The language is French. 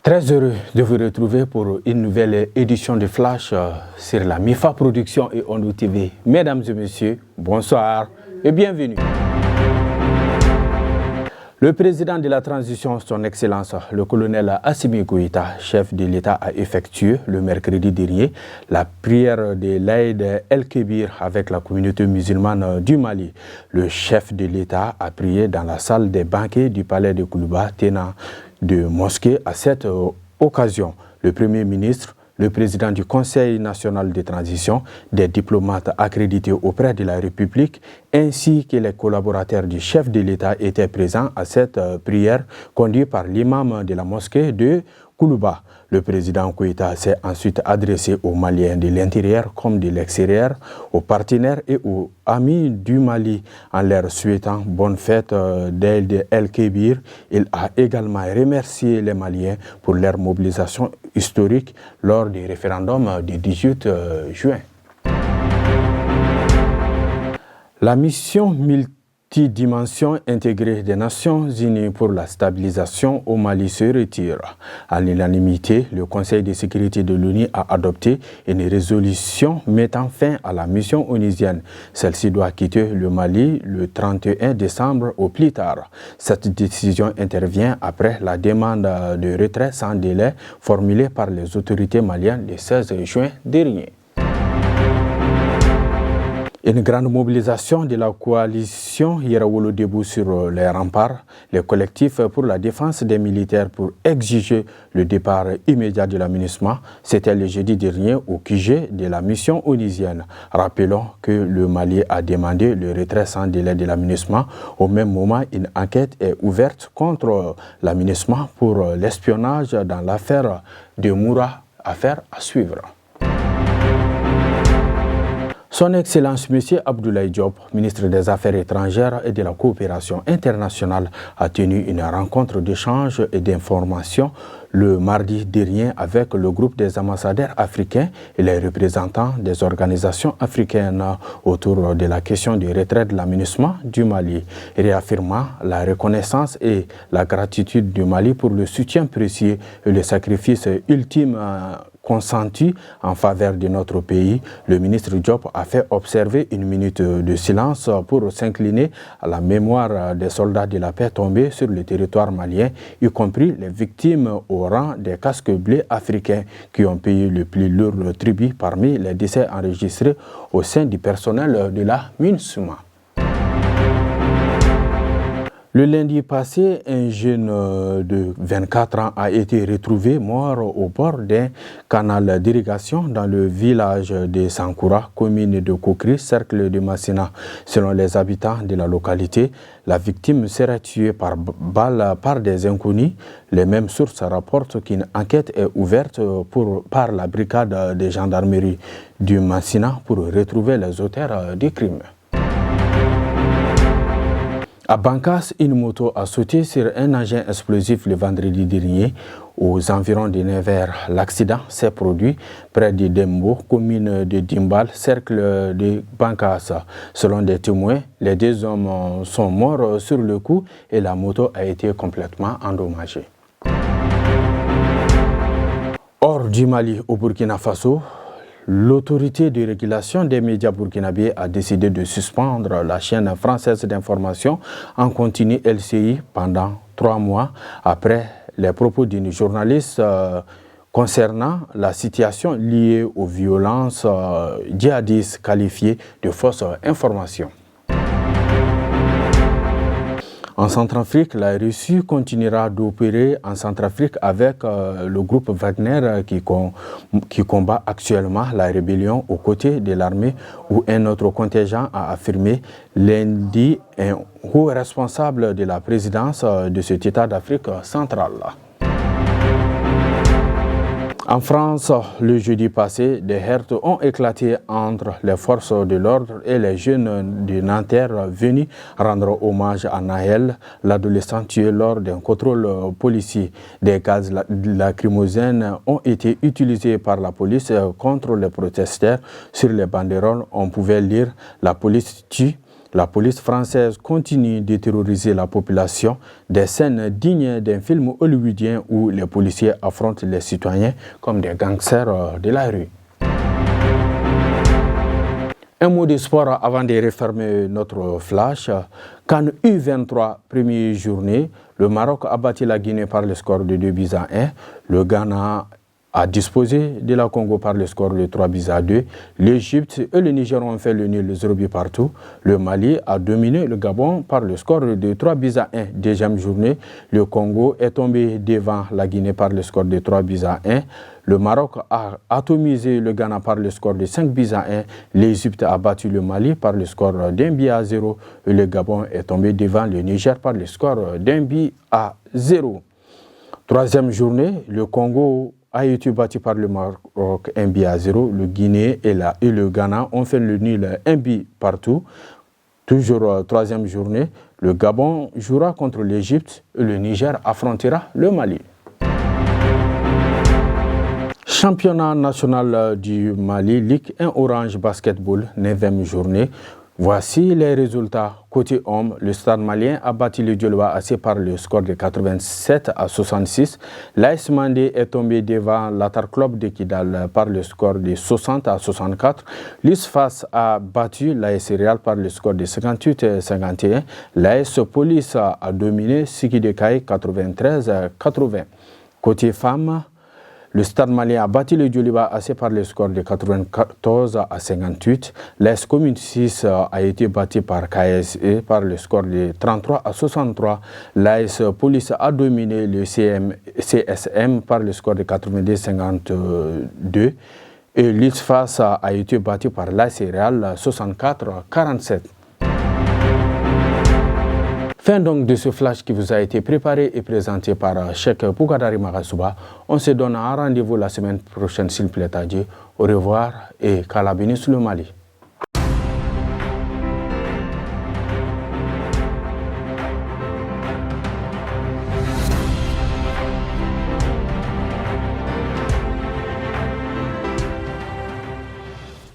Très heureux de vous retrouver pour une nouvelle édition de Flash sur la MIFA Production et Ondo TV. Mesdames et messieurs, bonsoir et bienvenue. Le président de la transition, son Excellence, le colonel Assimi Goïta, chef de l'État, a effectué le mercredi dernier la prière de l'Aïd El-Kébir avec la communauté musulmane du Mali. Le chef de l'État a prié dans la salle des banquets du palais de Koulouba, tenant de mosquée. À cette occasion, le Premier ministre, le président du Conseil national de transition, des diplomates accrédités auprès de la République, ainsi que les collaborateurs du chef de l'État étaient présents à cette prière conduite par l'imam de la mosquée de Koulouba. Le président Koïta s'est ensuite adressé aux Maliens de l'intérieur comme de l'extérieur, aux partenaires et aux amis du Mali en leur souhaitant bonne fête d'Aïd El-Kébir. Il a également remercié les Maliens pour leur mobilisation historique lors du référendum du 18 juin. La mission multidimension intégrée des Nations Unies pour la stabilisation au Mali se retire. À l'unanimité, le Conseil de sécurité de l'ONU a adopté une résolution mettant fin à la mission onusienne. Celle-ci doit quitter le Mali le 31 décembre au plus tard. Cette décision intervient après la demande de retrait sans délai formulée par les autorités maliennes le 16 juin dernier. Une grande mobilisation de la coalition Yerawolo debout sur les remparts, les collectifs pour la défense des militaires pour exiger le départ immédiat de la MINUSMA, c'était le jeudi dernier au QG de la mission onusienne. Rappelons que le Mali a demandé le retrait sans délai de la MINUSMA. Au même moment, une enquête est ouverte contre la MINUSMA pour l'espionnage dans l'affaire de Moura, affaire à suivre. Son Excellence M. Abdoulaye Diop, ministre des Affaires étrangères et de la coopération internationale, a tenu une rencontre d'échange et d'information le mardi dernier avec le groupe des ambassadeurs africains et les représentants des organisations africaines autour de la question du retrait de la MINUSMA du Mali, réaffirmant la reconnaissance et la gratitude du Mali pour le soutien précieux et le sacrifice ultime consenti en faveur de notre pays. Le ministre Diop a fait observer une minute de silence pour s'incliner à la mémoire des soldats de la paix tombés sur le territoire malien, y compris les victimes au rang des casques bleus africains qui ont payé le plus lourd tribut parmi les décès enregistrés au sein du personnel de la MINUSMA. Le lundi passé, un jeune de 24 ans a été retrouvé mort au bord d'un canal d'irrigation dans le village de Sankoura, commune de Kokri, cercle de Massina. Selon les habitants de la localité, la victime serait tuée par balle par des inconnus. Les mêmes sources rapportent qu'une enquête est ouverte par la brigade de gendarmerie du Massina pour retrouver les auteurs du crime. À Bankas, une moto a sauté sur un engin explosif le vendredi dernier aux environs de 9h. L'accident s'est produit près de Dembo, commune de Dimbal, cercle de Bankas. Selon des témoins, les deux hommes sont morts sur le coup et la moto a été complètement endommagée. Hors du Mali, au Burkina Faso, l'autorité de régulation des médias burkinabés a décidé de suspendre la chaîne française d'information en continu LCI pendant 3 mois après les propos d'une journaliste concernant la situation liée aux violences djihadistes qualifiées de fausses informations. En Centrafrique, la Russie continuera d'opérer en Centrafrique avec le groupe Wagner qui combat actuellement la rébellion aux côtés de l'armée, où un autre contingent a affirmé lundi un haut responsable de la présidence de cet État d'Afrique centrale. En France, le jeudi passé, des heurts ont éclaté entre les forces de l'ordre et les jeunes de Nanterre venus rendre hommage à Naël, l'adolescent tué lors d'un contrôle policier. Des gaz lacrymogènes ont été utilisés par la police contre les protestataires. Sur les banderoles, on pouvait lire « La police tue ». La police française continue de terroriser la population, des scènes dignes d'un film hollywoodien où les policiers affrontent les citoyens comme des gangsters de la rue. Un mot de sport avant de refermer notre flash. CAN U23, première journée, le Maroc a battu la Guinée par le score de 2-1. Le Ghana a disposé de la Congo par le score de 3-2. L'Égypte et le Niger ont fait le nul 0 partout. Le Mali a dominé le Gabon par le score de 3-1. Deuxième journée, le Congo est tombé devant la Guinée par le score de 3-1. Le Maroc a atomisé le Ghana par le score de 5-1. L'Égypte a battu le Mali par le score d'1-0. Et le Gabon est tombé devant le Niger par le score d'1-0. Troisième journée, le Congo a été battu par le Maroc 1-0. Le Guinée et le Ghana ont fait le nul 1 partout. Toujours troisième journée, le Gabon jouera contre l'Égypte et le Niger affrontera le Mali. Championnat national du Mali, Ligue 1 Orange Basketball, 9e journée. Voici les résultats. Côté homme, le Stade malien a battu le Djoloba AC par le score de 87-66. L'AS Mandé est tombé devant l'Atar Club de Kidal par le score de 60-64. L'ISFAS a battu l'AS Real par le score de 58-51. L'AS Police a dominé Siki de Kaye 93-80. Côté femmes, le Stade malien a battu le Djoliba AC par le score de 94-58. L'AS Commune 6 a été battu par KSE par le score de 33-63. L'AS Police a dominé le CSM par le score de 92-52. Et l'ISFAS a été battu par l'AS Real 64-47. Fin donc de ce flash qui vous a été préparé et présenté par Cheikh Pougadari Magasuba. On se donne un rendez-vous la semaine prochaine s'il plaît à Dieu. Au revoir et qu'Allah bénisse le Mali.